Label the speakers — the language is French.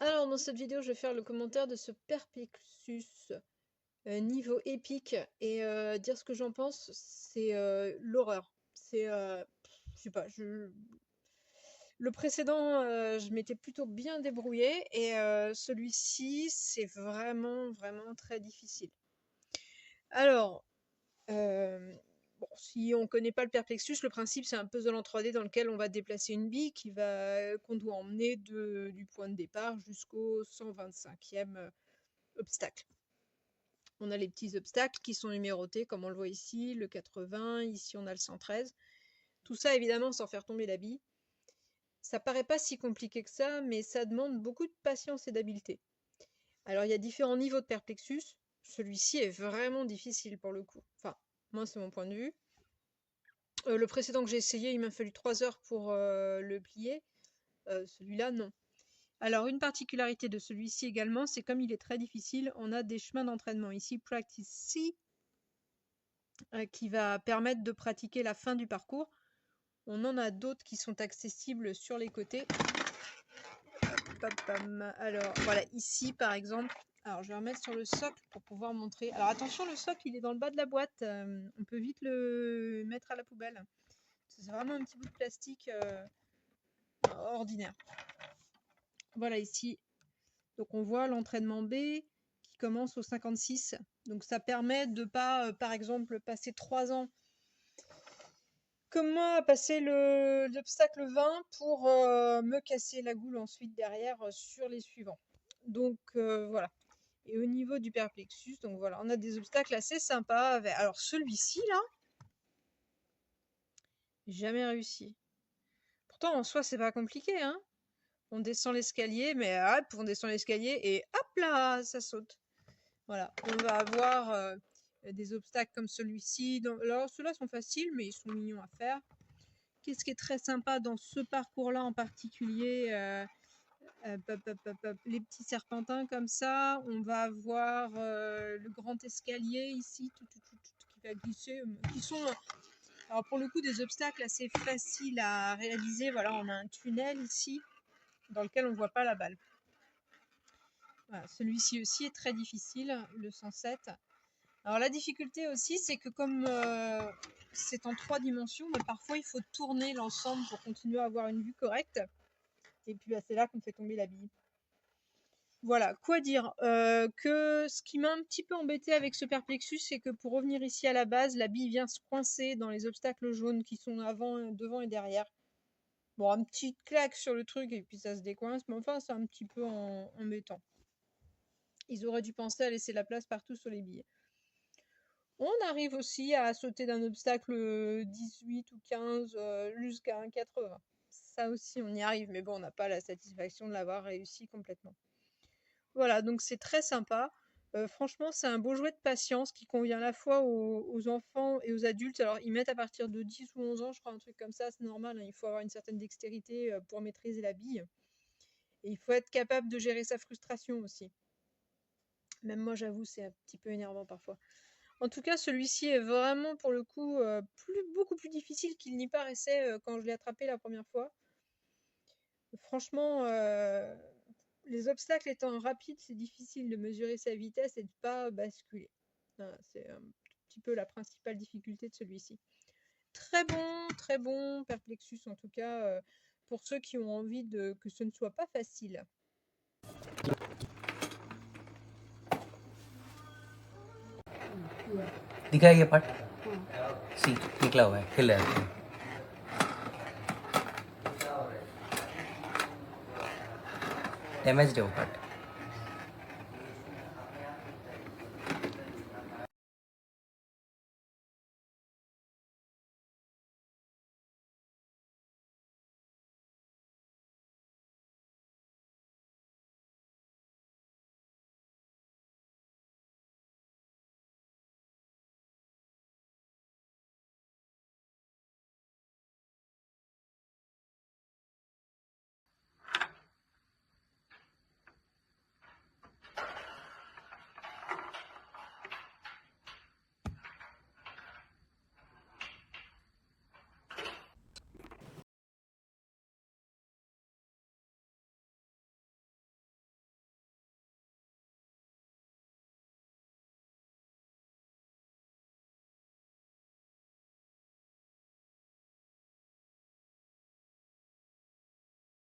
Speaker 1: Alors, dans cette vidéo, je vais faire le commentaire de ce Perplexus niveau épique et dire ce que j'en pense. C'est l'horreur. C'est, je sais pas, le précédent, je m'étais plutôt bien débrouillée et celui-ci, c'est vraiment, vraiment très difficile. Alors, bon, si on connaît pas le Perplexus, le principe, c'est un puzzle en 3D dans lequel on va déplacer une bille qu'on doit emmener du point de départ jusqu'au 125e obstacle. On a les petits obstacles qui sont numérotés, comme on le voit ici, le 80, ici on a le 113. Tout ça, évidemment, sans faire tomber la bille. Ça paraît pas si compliqué que ça, mais ça demande beaucoup de patience et d'habileté. Alors, il y a différents niveaux de Perplexus. Celui-ci est vraiment difficile pour le coup. Enfin, moi, c'est mon point de vue. Le précédent que j'ai essayé, il m'a fallu 3 heures pour le plier. Celui-là, non. Alors, une particularité de celui-ci également, c'est comme il est très difficile, on a des chemins d'entraînement. Ici, Practice C, qui va permettre de pratiquer la fin du parcours. On en a d'autres qui sont accessibles sur les côtés. Alors, voilà, ici, par exemple. Alors, je vais remettre sur le socle pour pouvoir montrer. Alors, attention, le socle, il est dans le bas de la boîte. On peut vite le mettre à la poubelle. C'est vraiment un petit bout de plastique ordinaire. Voilà, ici. Donc, on voit l'entraînement B qui commence au 56. Donc, ça permet de pas, par exemple, passer 3 ans comme moi à passer l'obstacle 20 pour me casser la goule ensuite derrière sur les suivants. Donc, voilà. Et au niveau du Perplexus, donc voilà, on a des obstacles assez sympas. Alors, celui-ci, là, jamais réussi. Pourtant, en soi, c'est pas compliqué, hein. On descend l'escalier, mais hop, on descend l'escalier et hop là, ça saute. Voilà, on va avoir des obstacles comme celui-ci. Alors, ceux-là sont faciles, mais ils sont mignons à faire. Qu'est-ce qui est très sympa dans ce parcours-là en particulier, les petits serpentins comme ça. On va avoir le grand escalier ici qui va glisser, qui sont alors pour le coup des obstacles assez faciles à réaliser. Voilà, on a un tunnel ici dans lequel on ne voit pas la balle. Voilà, celui-ci aussi est très difficile, le 107. Alors la difficulté aussi, c'est que comme c'est en 3 dimensions, mais parfois il faut tourner l'ensemble pour continuer à avoir une vue correcte. Et puis c'est là qu'on fait tomber la bille. Voilà, quoi dire que ce qui m'a un petit peu embêté avec ce Perplexus, c'est que pour revenir ici à la base, la bille vient se coincer dans les obstacles jaunes qui sont devant et derrière. Bon, un petit claque sur le truc et puis ça se décoince, mais enfin c'est un petit peu embêtant. Ils auraient dû penser à laisser la place partout sur les billes. On arrive aussi à sauter d'un obstacle 18 ou 15 jusqu'à un 80. Ça aussi on y arrive, mais bon, on n'a pas la satisfaction de l'avoir réussi complètement. Voilà, donc c'est très sympa. Franchement, c'est un beau jouet de patience qui convient à la fois aux enfants et aux adultes. Alors, ils mettent à partir de 10 ou 11 ans, je crois, un truc comme ça, c'est normal, hein. Il faut avoir une certaine dextérité pour maîtriser la bille. Et il faut être capable de gérer sa frustration aussi. Même moi, j'avoue, c'est un petit peu énervant parfois. En tout cas, celui-ci est vraiment, pour le coup, beaucoup plus difficile qu'il n'y paraissait quand je l'ai attrapé la première fois. Franchement, les obstacles étant rapides, c'est difficile de mesurer sa vitesse et de ne pas basculer. Voilà, c'est un petit peu la principale difficulté de celui-ci. Très bon Perplexus en tout cas, pour ceux qui ont envie que ce ne soit pas facile.
Speaker 2: दिखा ये पार्ट सी निकला हुआ है हिल है डैमेज्ड है वो पार्ट